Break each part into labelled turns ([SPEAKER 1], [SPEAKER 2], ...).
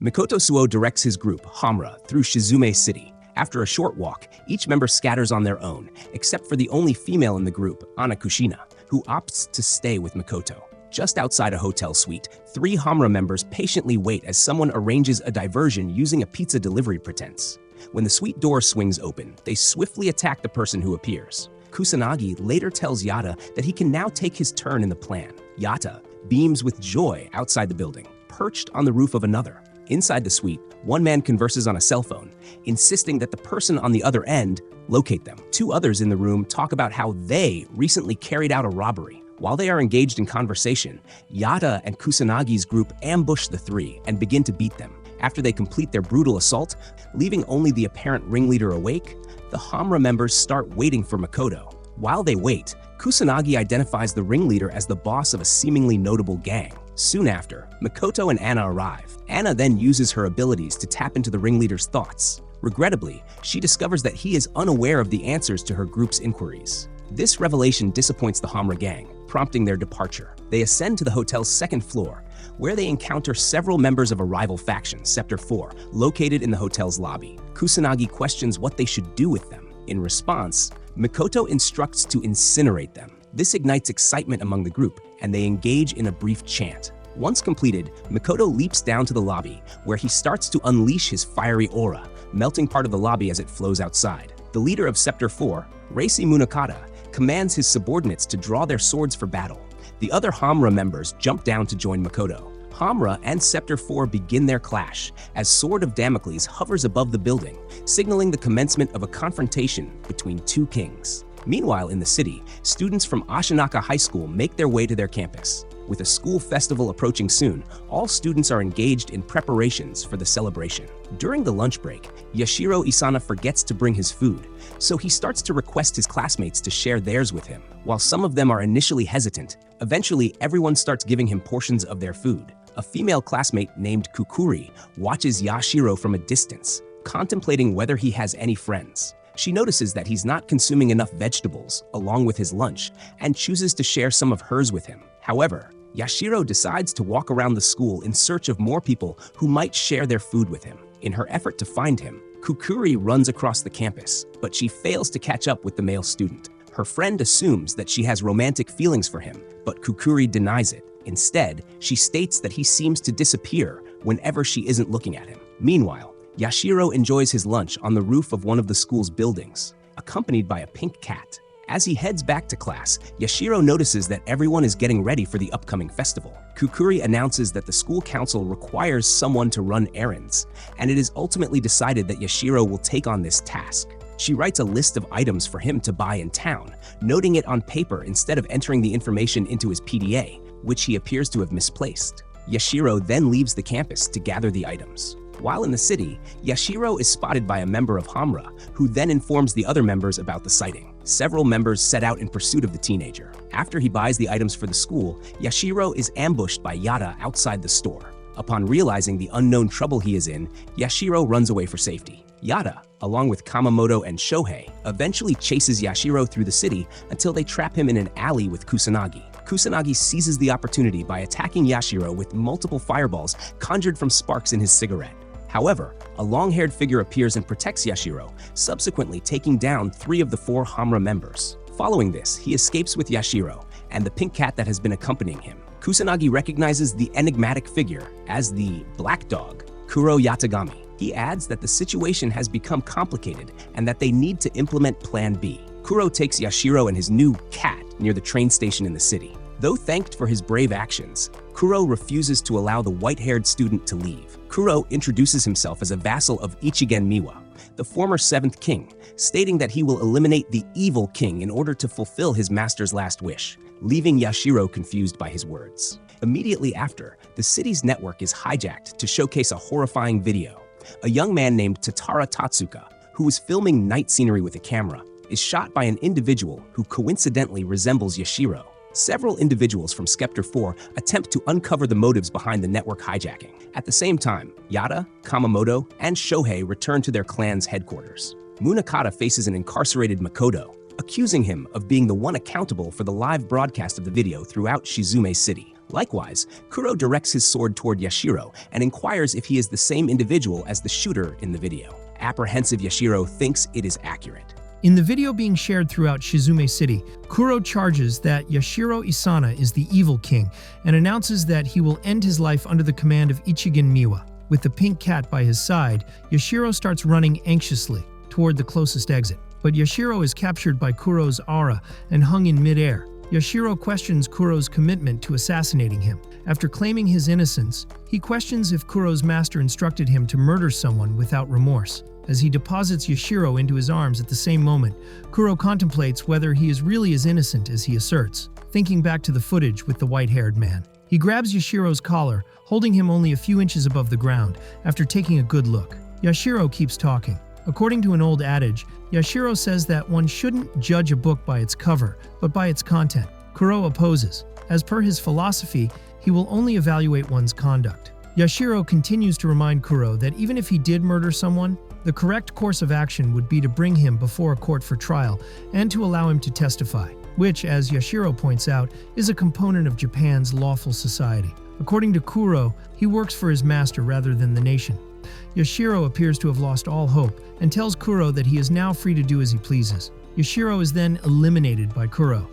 [SPEAKER 1] Mikoto Suo directs his group, Hamra, through Shizume City. After a short walk, each member scatters on their own, except for the only female in the group, Ana Kushina, who opts to stay with Mikoto. Just outside a hotel suite, 3 Hamra members patiently wait as someone arranges a diversion using a pizza delivery pretense. When the suite door swings open, they swiftly attack the person who appears. Kusanagi later tells Yata that he can now take his turn in the plan. Yata beams with joy outside the building, perched on the roof of another. Inside the suite, one man converses on a cell phone, insisting that the person on the other end locate them. 2 others in the room talk about how they recently carried out a robbery. While they are engaged in conversation, Yata and Kusanagi's group ambush the 3 and begin to beat them. After they complete their brutal assault, leaving only the apparent ringleader awake, the Hamra members start waiting for Mikoto. While they wait, Kusanagi identifies the ringleader as the boss of a seemingly notable gang. Soon after, Mikoto and Anna arrive. Anna then uses her abilities to tap into the ringleader's thoughts. Regrettably, she discovers that he is unaware of the answers to her group's inquiries. This revelation disappoints the Hamra gang, prompting their departure. They ascend to the hotel's 2nd floor, where they encounter several members of a rival faction, Sector 4, located in the hotel's lobby. Kusanagi questions what they should do with them. In response, Mikoto instructs to incinerate them. This ignites excitement among the group, and they engage in a brief chant. Once completed, Mikoto leaps down to the lobby, where he starts to unleash his fiery aura, melting part of the lobby as it flows outside. The leader of Sector 4, Reisi Munakata, commands his subordinates to draw their swords for battle. The other Hamra members jump down to join Mikoto. Hamra and Sector 4 begin their clash, as Sword of Damocles hovers above the building, signaling the commencement of a confrontation between 2 kings. Meanwhile, in the city, students from Ashinaka High School make their way to their campus. With a school festival approaching soon, all students are engaged in preparations for the celebration. During the lunch break, Yashiro Isana forgets to bring his food, so he starts to request his classmates to share theirs with him. While some of them are initially hesitant, eventually everyone starts giving him portions of their food. A female classmate named Kukuri watches Yashiro from a distance, contemplating whether he has any friends. She notices that he's not consuming enough vegetables along with his lunch and chooses to share some of hers with him. However, Yashiro decides to walk around the school in search of more people who might share their food with him. In her effort to find him, Kukuri runs across the campus, but she fails to catch up with the male student. Her friend assumes that she has romantic feelings for him, but Kukuri denies it. Instead, she states that he seems to disappear whenever she isn't looking at him. Meanwhile, Yashiro enjoys his lunch on the roof of one of the school's buildings, accompanied by a pink cat. As he heads back to class, Yashiro notices that everyone is getting ready for the upcoming festival. Kukuri announces that the school council requires someone to run errands, and it is ultimately decided that Yashiro will take on this task. She writes a list of items for him to buy in town, noting it on paper instead of entering the information into his PDA, which he appears to have misplaced. Yashiro then leaves the campus to gather the items. While in the city, Yashiro is spotted by a member of Hamra, who then informs the other members about the sighting. Several members set out in pursuit of the teenager. After he buys the items for the school, Yashiro is ambushed by Yata outside the store. Upon realizing the unknown trouble he is in, Yashiro runs away for safety. Yata, along with Kamamoto and Shohei, eventually chases Yashiro through the city until they trap him in an alley with Kusanagi. Kusanagi seizes the opportunity by attacking Yashiro with multiple fireballs conjured from sparks in his cigarette. However, a long-haired figure appears and protects Yashiro, subsequently taking down 3 of the 4 Hamra members. Following this, he escapes with Yashiro and the pink cat that has been accompanying him. Kusanagi recognizes the enigmatic figure as the Black Dog, Kuro Yatagami. He adds that the situation has become complicated and that they need to implement Plan B. Kuro takes Yashiro and his new cat near the train station in the city. Though thanked for his brave actions, Kuro refuses to allow the white-haired student to leave. Kuro introduces himself as a vassal of Ichigen Miwa, the former 7th king, stating that he will eliminate the evil king in order to fulfill his master's last wish, leaving Yashiro confused by his words. Immediately after, the city's network is hijacked to showcase a horrifying video. A young man named Tatara Tatsuka, who was filming night scenery with a camera, is shot by an individual who coincidentally resembles Yashiro. Several individuals from Sector 4 attempt to uncover the motives behind the network hijacking. At the same time, Yata, Kamamoto, and Shohei return to their clan's headquarters. Munakata faces an incarcerated Makoto, accusing him of being the one accountable for the live broadcast of the video throughout Shizume City. Likewise, Kuro directs his sword toward Yashiro and inquires if he is the same individual as the shooter in the video. Apprehensive Yashiro thinks it is accurate.
[SPEAKER 2] In the video being shared throughout Shizume City, Kuro charges that Yashiro Isana is the evil king and announces that he will end his life under the command of Ichigen Miwa. With the pink cat by his side, Yashiro starts running anxiously toward the closest exit. But Yashiro is captured by Kuro's aura and hung in midair. Yashiro questions Kuro's commitment to assassinating him. After claiming his innocence, he questions if Kuro's master instructed him to murder someone without remorse. As he deposits Yashiro into his arms at the same moment, Kuro contemplates whether he is really as innocent as he asserts, thinking back to the footage with the white-haired man. He grabs Yashiro's collar, holding him only a few inches above the ground, after taking a good look. Yashiro keeps talking. According to an old adage, Yashiro says that one shouldn't judge a book by its cover, but by its content. Kuro opposes. As per his philosophy, he will only evaluate one's conduct. Yashiro continues to remind Kuro that even if he did murder someone, the correct course of action would be to bring him before a court for trial and to allow him to testify, which, as Yashiro points out, is a component of Japan's lawful society. According to Kuro, he works for his master rather than the nation. Yashiro appears to have lost all hope and tells Kuro that he is now free to do as he pleases. Yashiro is then eliminated by Kuro.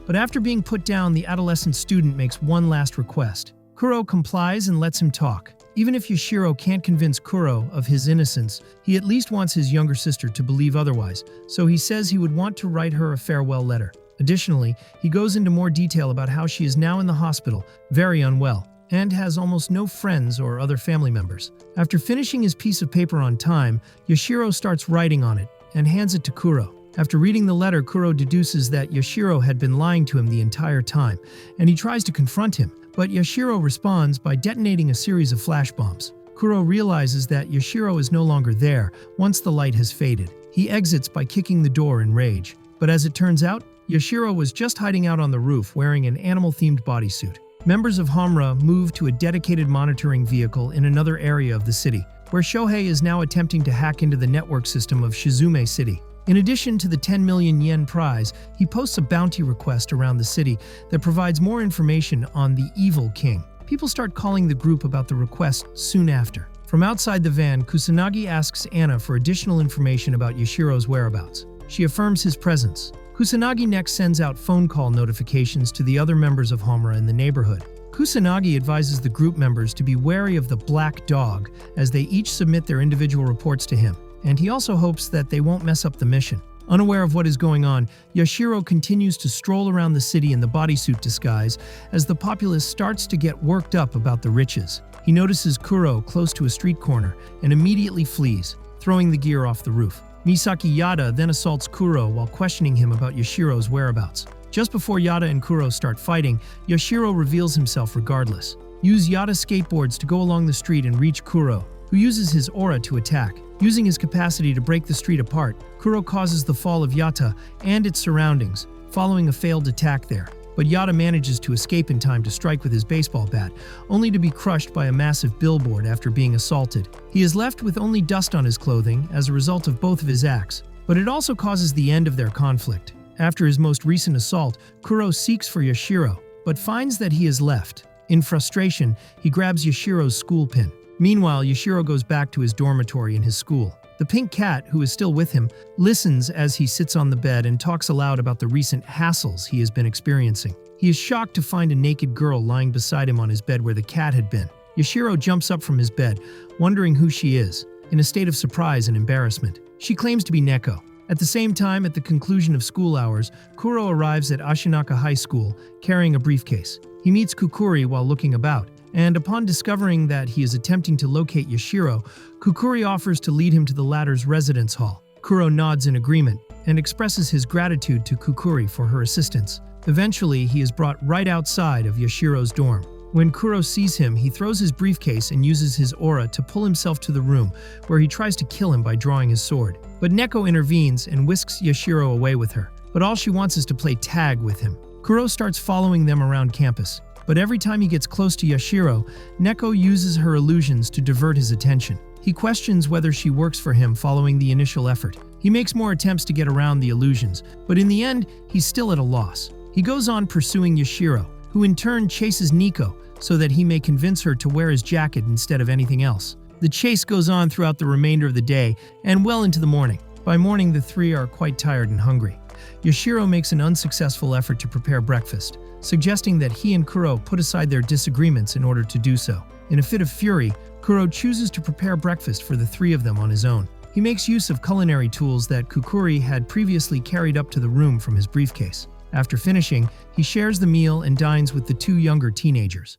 [SPEAKER 2] But after being put down, the adolescent student makes one last request. Kuro complies and lets him talk. Even if Yashiro can't convince Kuro of his innocence, he at least wants his younger sister to believe otherwise, so he says he would want to write her a farewell letter. Additionally, he goes into more detail about how she is now in the hospital, very unwell, and has almost no friends or other family members. After finishing his piece of paper on time, Yashiro starts writing on it and hands it to Kuro. After reading the letter, Kuro deduces that Yashiro had been lying to him the entire time, and he tries to confront him, but Yashiro responds by detonating a series of flash bombs. Kuro realizes that Yashiro is no longer there once the light has faded. He exits by kicking the door in rage. But as it turns out, Yashiro was just hiding out on the roof wearing an animal-themed bodysuit. Members of Homura move to a dedicated monitoring vehicle in another area of the city, where Shohei is now attempting to hack into the network system of Shizume City. In addition to the 10 million yen prize, he posts a bounty request around the city that provides more information on the evil king. People start calling the group about the request soon after. From outside the van, Kusanagi asks Anna for additional information about Yashiro's whereabouts. She affirms his presence. Kusanagi next sends out phone call notifications to the other members of Homura in the neighborhood. Kusanagi advises the group members to be wary of the Black Dog as they each submit their individual reports to him, and he also hopes that they won't mess up the mission. Unaware of what is going on, Yashiro continues to stroll around the city in the bodysuit disguise as the populace starts to get worked up about the riches. He notices Kuro close to a street corner and immediately flees, throwing the gear off the roof. Misaki Yada then assaults Kuro while questioning him about Yashiro's whereabouts. Just before Yada and Kuro start fighting, Yashiro reveals himself regardless. Use Yada skateboards to go along the street and reach Kuro, who uses his aura to attack. Using his capacity to break the street apart, Kuro causes the fall of Yata and its surroundings, following a failed attack there. But Yada manages to escape in time to strike with his baseball bat, only to be crushed by a massive billboard after being assaulted. He is left with only dust on his clothing as a result of both of his acts, but it also causes the end of their conflict. After his most recent assault, Kuro seeks for Yashiro, but finds that he is left. In frustration, he grabs Yashiro's school pin. Meanwhile, Yashiro goes back to his dormitory in his school. The pink cat, who is still with him, listens as he sits on the bed and talks aloud about the recent hassles he has been experiencing. He is shocked to find a naked girl lying beside him on his bed where the cat had been. Yashiro jumps up from his bed, wondering who she is, in a state of surprise and embarrassment. She claims to be Neko. At the same time, at the conclusion of school hours, Kuro arrives at Ashinaka High School, carrying a briefcase. He meets Kukuri while looking about, and upon discovering that he is attempting to locate Yashiro, Kukuri offers to lead him to the latter's residence hall. Kuro nods in agreement and expresses his gratitude to Kukuri for her assistance. Eventually, he is brought right outside of Yashiro's dorm. When Kuro sees him, he throws his briefcase and uses his aura to pull himself to the room, where he tries to kill him by drawing his sword. But Neko intervenes and whisks Yashiro away with her, but all she wants is to play tag with him. Kuro starts following them around campus, but every time he gets close to Yashiro, Neko uses her illusions to divert his attention. He questions whether she works for him following the initial effort. He makes more attempts to get around the illusions, but in the end, he's still at a loss. He goes on pursuing Yashiro, who in turn chases Nico so that he may convince her to wear his jacket instead of anything else. The chase goes on throughout the remainder of the day and well into the morning. By morning, the three are quite tired and hungry. Yoshiro makes an unsuccessful effort to prepare breakfast, suggesting that he and Kuro put aside their disagreements in order to do so. In a fit of fury, Kuro chooses to prepare breakfast for the three of them on his own. He makes use of culinary tools that Kukuri had previously carried up to the room from his briefcase. After finishing, he shares the meal and dines with the two younger teenagers.